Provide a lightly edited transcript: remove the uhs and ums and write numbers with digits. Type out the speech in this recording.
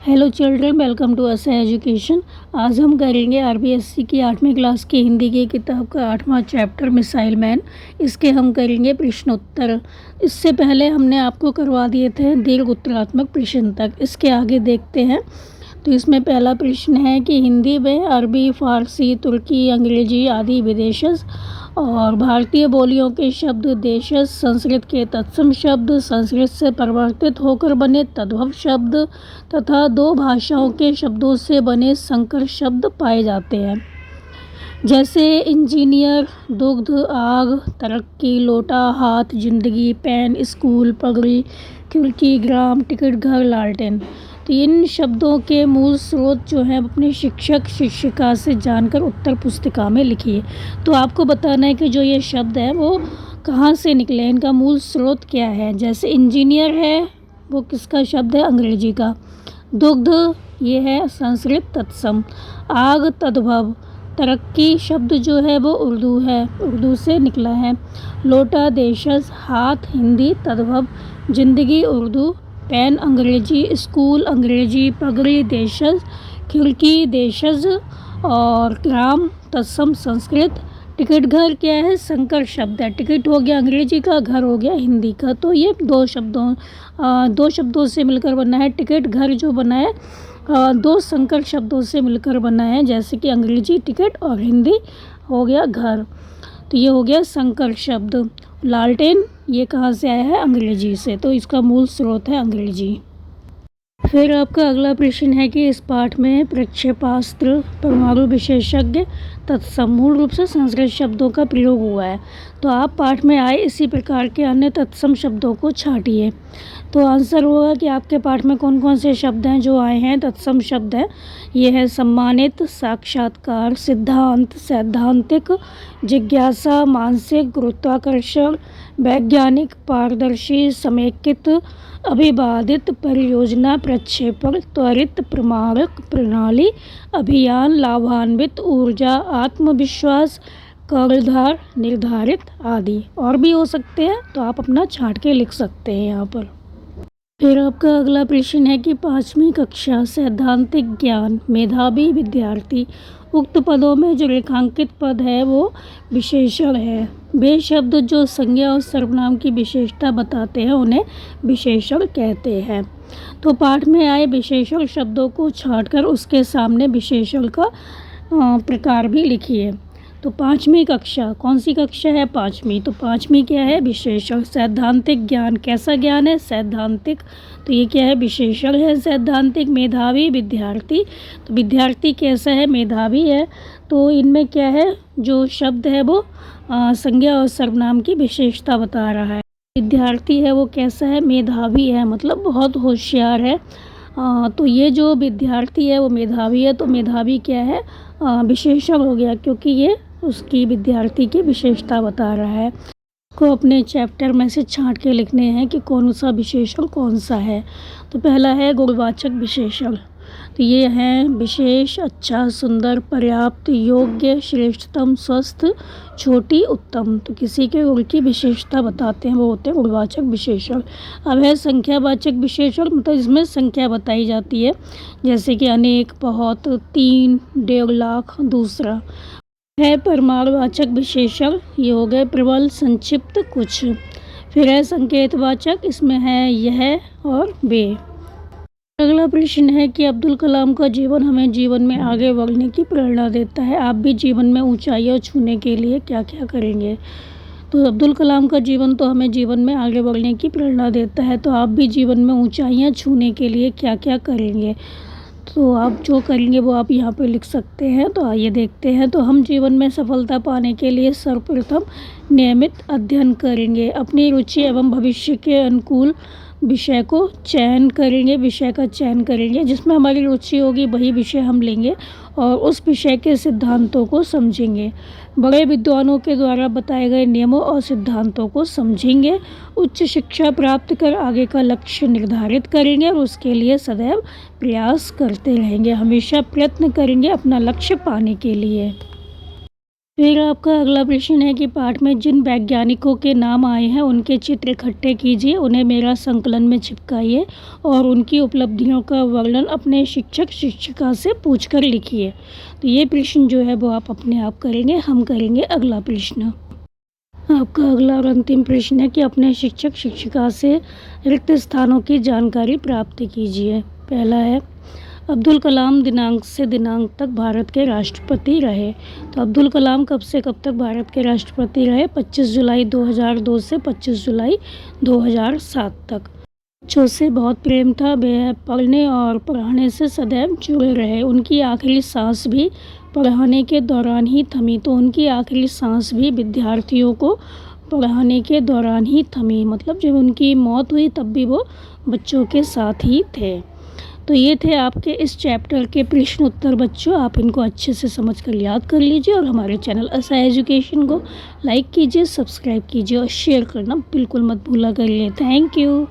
Hello children, welcome to असा education. आज हम करेंगे आरबीएससी की 8वीं क्लास की हिंदी की किताब का 8वां चैप्टर मिसाइल मैन। इसके हम करेंगे प्रश्नोत्तर। इससे पहले हमने आपको करवा दिए थे दीर्घ उत्तरात्मक प्रश्न तक। इसके आगे देखते हैं। तो इसमें पहला प्रश्न है कि हिंदी में अरबी, फ़ारसी, तुर्की, अंग्रेजी आदि विदेशज और भारतीय बोलियों के शब्द देशज, संस्कृत के तत्सम शब्द, संस्कृत से परिवर्तित होकर बने तद्भव शब्द तथा दो भाषाओं के शब्दों से बने संकर शब्द पाए जाते हैं, जैसे इंजीनियर, दुग्ध, आग, तरक्की, लोटा, हाथ, जिंदगी, पेन, स्कूल, पगड़ी, खिड़की, ग्राम, टिकट घर, लालटेन। तो इन शब्दों के मूल स्रोत जो हैं अपने शिक्षक शिक्षिका से जानकर उत्तर पुस्तिका में लिखिए। तो आपको बताना है कि जो ये शब्द है वो कहाँ से निकले, इनका मूल स्रोत क्या है। जैसे इंजीनियर है वो किसका शब्द है, अंग्रेजी का। दुग्ध ये है संस्कृत तत्सम। आग तद्भव। तरक्की शब्द जो है वो उर्दू है, उर्दू से निकला है। लोटा देशज। हाथ हिंदी तद्भव। जिंदगी उर्दू। पेन अंग्रेजी। स्कूल अंग्रेजी। पगड़ी देशज। खिड़की देशज और ग्राम तत्सम संस्कृत। टिकट घर क्या है, संकर शब्द है। टिकट हो गया अंग्रेजी का, घर हो गया हिंदी का। तो ये दो शब्दों से मिलकर बना है। टिकट घर जो बना है दो संकर शब्दों से मिलकर बना है, जैसे कि अंग्रेजी टिकट और हिंदी हो गया घर। तो ये हो गया संकर शब्द। लालटेन ये कहाँ से आया है, अंग्रेजी से। तो इसका मूल स्रोत है अंग्रेजी। फिर आपका अगला प्रश्न है कि इस पाठ में प्रक्षेपास्त्र, परमाणु विशेषज्ञ तत्सम मूल रूप से संस्कृत शब्दों का प्रयोग हुआ है। तो आप पाठ में आए इसी प्रकार के अन्य तत्सम शब्दों को छांटिए। तो आंसर होगा कि आपके पाठ में कौन कौन से शब्द हैं जो आए हैं, तत्सम शब्द हैं। ये है सम्मानित, साक्षात्कार, सिद्धांत, सैद्धांतिक, जिज्ञासा, मानसिक, गुरुत्वाकर्षण, वैज्ञानिक, पारदर्शी, समेकित, अभिवादित, परियोजना, प्रक्षेपण, त्वरित, प्रमाणक, प्रणाली, अभियान, लाभान्वित, ऊर्जा, आत्मविश्वास, कर्णधार, निर्धारित आदि। और भी हो सकते हैं, तो आप अपना छांट के लिख सकते हैं यहाँ पर। फिर आपका अगला प्रश्न है कि 5वीं कक्षा सैद्धांतिक ज्ञान, मेधावी विद्यार्थी। उक्त पदों में जो रेखांकित पद है वो विशेषण है। वे शब्द जो संज्ञा और सर्वनाम की विशेषता बताते हैं उन्हें विशेषण कहते हैं। तो पाठ में आए विशेषण शब्दों को छांटकर उसके सामने विशेषण का प्रकार भी लिखिए। तो 5वीं कक्षा, कौन सी कक्षा है, 5वीं। तो 5वीं क्या है, विशेषण। सैद्धांतिक ज्ञान, कैसा ज्ञान है, सैद्धांतिक। तो ये क्या है, विशेषण है सैद्धांतिक। मेधावी विद्यार्थी, तो विद्यार्थी कैसा है, मेधावी है। तो इनमें क्या है, जो शब्द है वो संज्ञा और सर्वनाम की विशेषता बता रहा है। विद्यार्थी है वो कैसा है, मेधावी है, मतलब बहुत होशियार है। तो ये जो विद्यार्थी है वो मेधावी है। तो मेधावी क्या है, विशेषण हो गया, क्योंकि ये उसकी विद्यार्थी की विशेषता बता रहा है। को अपने चैप्टर में से छांट के लिखने हैं कि कौन सा विशेषण कौन सा है। तो पहला है गुणवाचक विशेषण। तो ये हैं विशेष, अच्छा, सुंदर, पर्याप्त, योग्य, श्रेष्ठतम, स्वस्थ, छोटी, उत्तम। तो किसी के गुण की विशेषता बताते हैं, वो होते हैं गुणवाचक विशेषण। अब है संख्यावाचक विशेषण, मतलब इसमें संख्या बताई जाती है, जैसे कि अनेक, बहुत, 3, 1.5 लाख। दूसरा है परमाणुवाचक विशेषण, ये हो गए प्रबल, संक्षिप्त, कुछ। फिर है संकेतवाचक, इसमें है यह और वे। अगला प्रश्न है कि अब्दुल कलाम का जीवन हमें जीवन में आगे बढ़ने की प्रेरणा देता है। आप भी जीवन में ऊंचाइयां छूने के लिए क्या क्या करेंगे। तो अब्दुल कलाम का जीवन तो हमें जीवन में आगे बढ़ने की प्रेरणा देता है। तो आप भी जीवन में ऊंचाइयां छूने के लिए क्या क्या करेंगे। तो आप जो करेंगे वो आप यहाँ पे लिख सकते हैं। तो आइए देखते हैं। तो हम जीवन में सफलता पाने के लिए सर्वप्रथम नियमित अध्ययन करेंगे। अपनी रुचि एवं भविष्य के अनुकूल विषय का चयन करेंगे। जिसमें हमारी रुचि होगी वही विषय हम लेंगे और उस विषय के सिद्धांतों को समझेंगे। बड़े विद्वानों के द्वारा बताए गए नियमों और सिद्धांतों को समझेंगे। उच्च शिक्षा प्राप्त कर आगे का लक्ष्य निर्धारित करेंगे और उसके लिए सदैव प्रयास करते रहेंगे। हमेशा प्रयत्न करेंगे अपना लक्ष्य पाने के लिए। फिर आपका अगला प्रश्न है कि पाठ में जिन वैज्ञानिकों के नाम आए हैं उनके चित्र इकट्ठे कीजिए, उन्हें मेरा संकलन में चिपकाइए और उनकी उपलब्धियों का वर्णन अपने शिक्षक शिक्षिका से पूछकर लिखिए। तो ये प्रश्न जो है वो आप अपने आप करेंगे। हम करेंगे अगला प्रश्न। आपका अगला और अंतिम प्रश्न है कि अपने शिक्षक शिक्षिका से रिक्त स्थानों की जानकारी प्राप्त कीजिए। पहला है, अब्दुल कलाम दिनांक से दिनांक तक भारत के राष्ट्रपति रहे। तो अब्दुल कलाम कब से कब तक भारत के राष्ट्रपति रहे? 25 जुलाई 2002 से 25 जुलाई 2007 तक। बच्चों से बहुत प्रेम था, वे पढ़ने और पढ़ाने से सदैव जुड़े रहे। उनकी आखिरी सांस भी पढ़ाने के दौरान ही थमी। तो उनकी आखिरी सांस भी विद्यार्थियों को पढ़ाने के दौरान ही थमी, मतलब जब उनकी मौत हुई तब भी वो बच्चों के साथ ही थे। तो ये थे आपके इस चैप्टर के प्रश्न उत्तर बच्चों। आप इनको अच्छे से समझ कर याद कर लीजिए और हमारे चैनल असाया एजुकेशन को लाइक कीजिए, सब्सक्राइब कीजिए और शेयर करना बिल्कुल मत भूला करिए। Thank you.